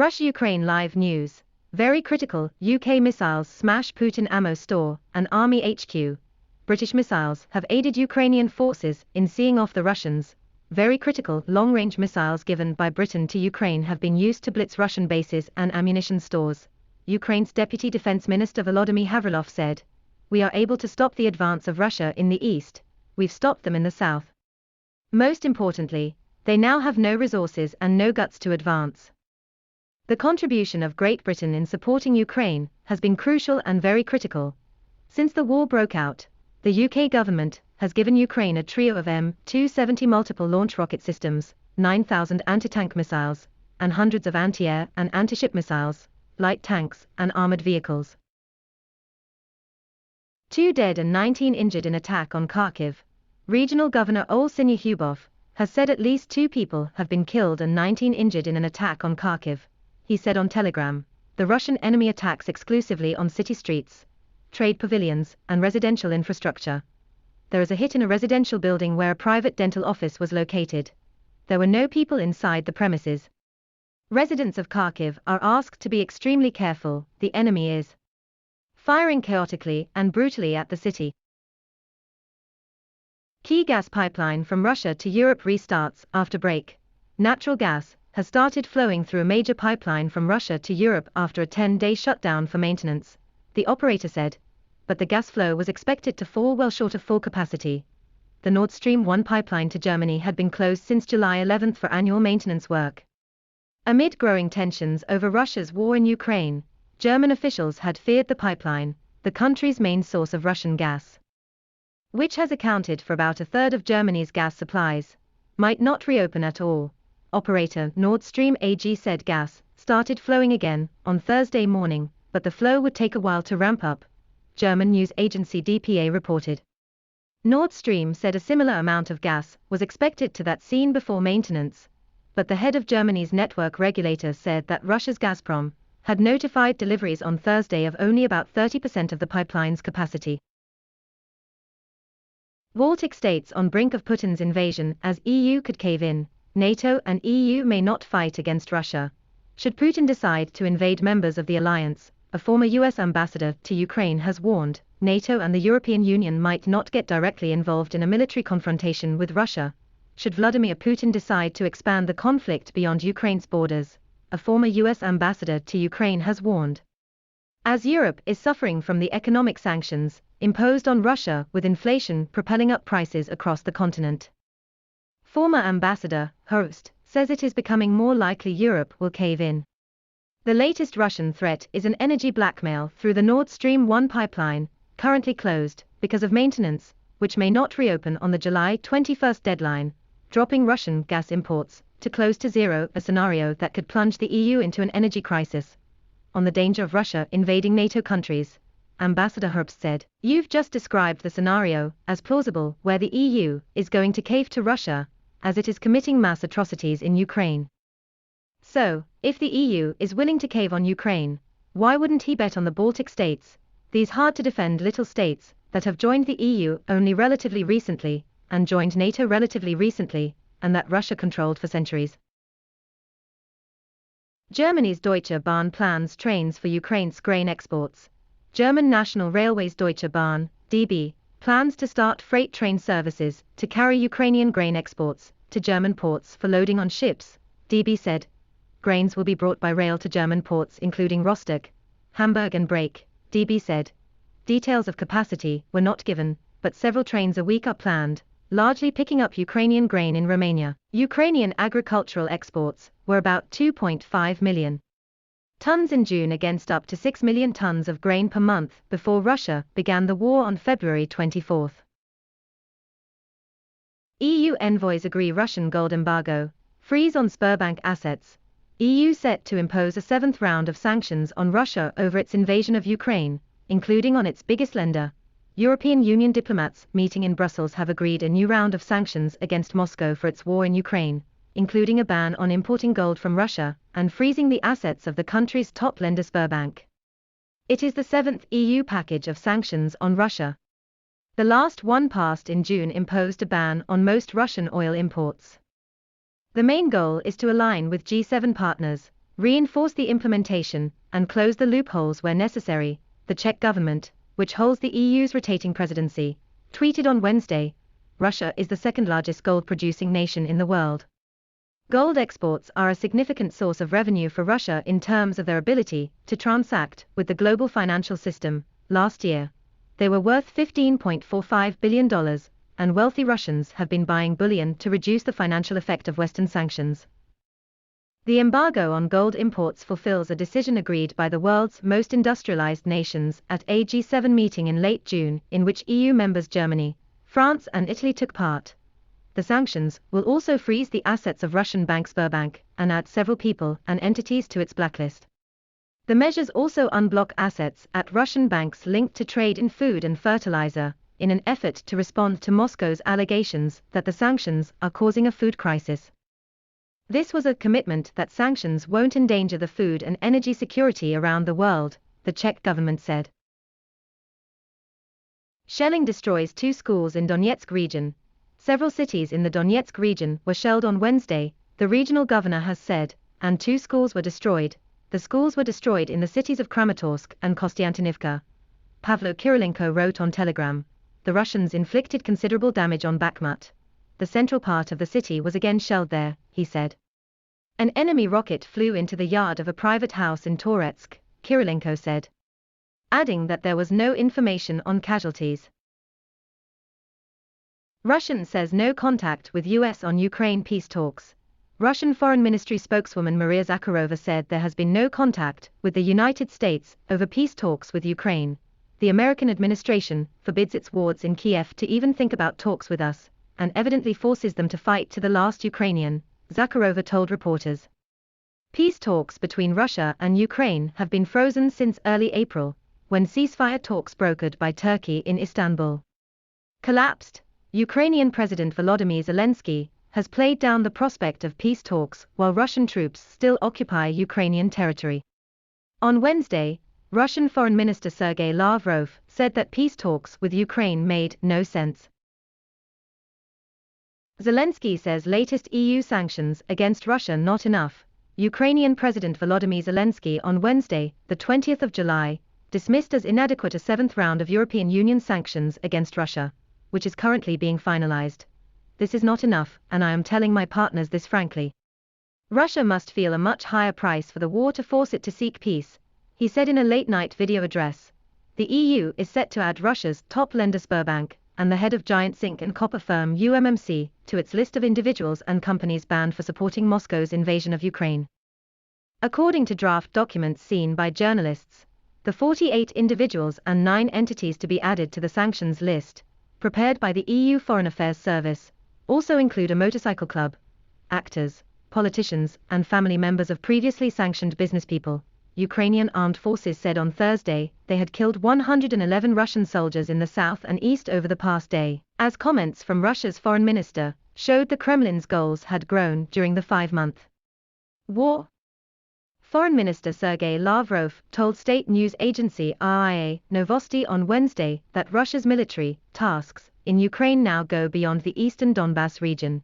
Russia-Ukraine live news. Very critical, UK missiles smash Putin ammo store and army HQ. British missiles have aided Ukrainian forces in seeing off the Russians. Very critical, long-range missiles given by Britain to Ukraine have been used to blitz Russian bases and ammunition stores. Ukraine's Deputy Defense Minister Volodymyr Havrilov said, "We are able to stop the advance of Russia in the east. We've stopped them in the south. Most importantly, they now have no resources and no guts to advance." The contribution of Great Britain in supporting Ukraine has been crucial and very critical. Since the war broke out, the UK government has given Ukraine a trio of M270 multiple launch rocket systems, 9,000 anti-tank missiles, and hundreds of anti-air and anti-ship missiles, light tanks, and armored vehicles. 2 dead and 19 injured in attack on Kyiv. Regional Governor Olseny Hubov has said at least 2 people have been killed and 19 injured in an attack on Kyiv. He said on Telegram, "The Russian enemy attacks exclusively on city streets, trade pavilions, and residential infrastructure. There is a hit in a residential building where a private dental office was located. There were no people inside the premises. Residents of Kyiv are asked to be extremely careful. The enemy is firing chaotically and brutally at the city." Key gas pipeline from Russia to Europe restarts after break. Natural gas has started flowing through a major pipeline from Russia to Europe after a 10-day shutdown for maintenance, the operator said, but the gas flow was expected to fall well short of full capacity. The Nord Stream 1 pipeline to Germany had been closed since July 11 for annual maintenance work. Amid growing tensions over Russia's war in Ukraine, German officials had feared the pipeline, the country's main source of Russian gas, which has accounted for about a third of Germany's gas supplies, might not reopen at all. Operator Nord Stream AG said gas started flowing again on Thursday morning, but the flow would take a while to ramp up, German news agency dpa reported. Nord Stream said a similar amount of gas was expected to that seen before maintenance, but the head of Germany's network regulator said that Russia's Gazprom had notified deliveries on Thursday of only about 30% of the pipeline's capacity. Baltic states on brink of Putin's invasion as EU could cave in. NATO and EU may not fight against Russia. Should Putin decide to invade members of the alliance, a former US ambassador to Ukraine has warned, NATO and the European Union might not get directly involved in a military confrontation with Russia. Should Vladimir Putin decide to expand the conflict beyond Ukraine's borders, a former US ambassador to Ukraine has warned. As Europe is suffering from the economic sanctions imposed on Russia with inflation propelling up prices across the continent. Former ambassador, Horst, says it is becoming more likely Europe will cave in. The latest Russian threat is an energy blackmail through the Nord Stream 1 pipeline, currently closed because of maintenance, which may not reopen on the July 21 deadline, dropping Russian gas imports to close to zero, a scenario that could plunge the EU into an energy crisis. On the danger of Russia invading NATO countries, Ambassador Herbst said, "You've just described the scenario as plausible where the EU is going to cave to Russia, as it is committing mass atrocities in Ukraine. So, if the EU is willing to cave on Ukraine, why wouldn't he bet on the Baltic states, these hard-to-defend little states that have joined the EU only relatively recently, and joined NATO relatively recently, and that Russia controlled for centuries?" Germany's Deutsche Bahn plans trains for Ukraine's grain exports. German National Railways Deutsche Bahn, DB, plans to start freight train services to carry Ukrainian grain exports to German ports for loading on ships, DB said. Grains will be brought by rail to German ports including Rostock, Hamburg and Brake, DB said. Details of capacity were not given, but several trains a week are planned, largely picking up Ukrainian grain in Romania. Ukrainian agricultural exports were about 2.5 million tons in June against up to 6 million tons of grain per month before Russia began the war on February 24. EU envoys agree Russian gold embargo, freeze on Sberbank assets. EU set to impose a 7th round of sanctions on Russia over its invasion of Ukraine, including on its biggest lender. European Union diplomats meeting in Brussels have agreed a new round of sanctions against Moscow for its war in Ukraine, including a ban on importing gold from Russia and freezing the assets of the country's top lender Sberbank. It is the 7th EU package of sanctions on Russia. The last one passed in June imposed a ban on most Russian oil imports. The main goal is to align with G7 partners, reinforce the implementation, and close the loopholes where necessary, the Czech government, which holds the EU's rotating presidency, tweeted on Wednesday. Russia is the second-largest gold-producing nation in the world. Gold exports are a significant source of revenue for Russia in terms of their ability to transact with the global financial system. Last year, they were worth $15.45 billion, and wealthy Russians have been buying bullion to reduce the financial effect of Western sanctions. The embargo on gold imports fulfills a decision agreed by the world's most industrialized nations at a G7 meeting in late June, in which EU members Germany, France and Italy took part. The sanctions will also freeze the assets of Russian bank Sberbank and add several people and entities to its blacklist. The measures also unblock assets at Russian banks linked to trade in food and fertilizer, in an effort to respond to Moscow's allegations that the sanctions are causing a food crisis. This was a commitment that sanctions won't endanger the food and energy security around the world, the Czech government said. Shelling destroys 2 schools in Donetsk region. Several cities in the Donetsk region were shelled on Wednesday, the regional governor has said, and 2 schools were destroyed. The schools were destroyed in the cities of Kramatorsk and Kostiantynivka. Pavlo Kirilenko wrote on Telegram. The Russians inflicted considerable damage on Bakhmut. The central part of the city was again shelled there, he said. An enemy rocket flew into the yard of a private house in Toretsk, Kirilenko said, adding that there was no information on casualties. Russian says no contact with US on Ukraine peace talks. Russian Foreign Ministry spokeswoman Maria Zakharova said there has been no contact with the United States over peace talks with Ukraine. The American administration forbids its wards in Kyiv to even think about talks with us, and evidently forces them to fight to the last Ukrainian, Zakharova told reporters. Peace talks between Russia and Ukraine have been frozen since early April, when ceasefire talks brokered by Turkey in Istanbul collapsed. Ukrainian President Volodymyr Zelensky has played down the prospect of peace talks while Russian troops still occupy Ukrainian territory. On Wednesday, Russian Foreign Minister Sergei Lavrov said that peace talks with Ukraine made no sense. Zelensky says latest EU sanctions against Russia not enough. Ukrainian President Volodymyr Zelensky on Wednesday, the 20th of July, dismissed as inadequate a 7th round of European Union sanctions against Russia, which is currently being finalized. This is not enough, and I am telling my partners this frankly. Russia must feel a much higher price for the war to force it to seek peace, he said in a late-night video address. The EU is set to add Russia's top lender Sberbank and the head of giant zinc and copper firm UMMC to its list of individuals and companies banned for supporting Moscow's invasion of Ukraine. According to draft documents seen by journalists, the 48 individuals and 9 entities to be added to the sanctions list, prepared by the EU Foreign Affairs Service, also include a motorcycle club, actors, politicians, and family members of previously sanctioned businesspeople. Ukrainian armed forces said on Thursday they had killed 111 Russian soldiers in the south and east over the past day, as comments from Russia's foreign minister showed the Kremlin's goals had grown during the 5-month war. Foreign Minister Sergei Lavrov told state news agency RIA Novosti on Wednesday that Russia's military tasks in Ukraine now go beyond the eastern Donbas region.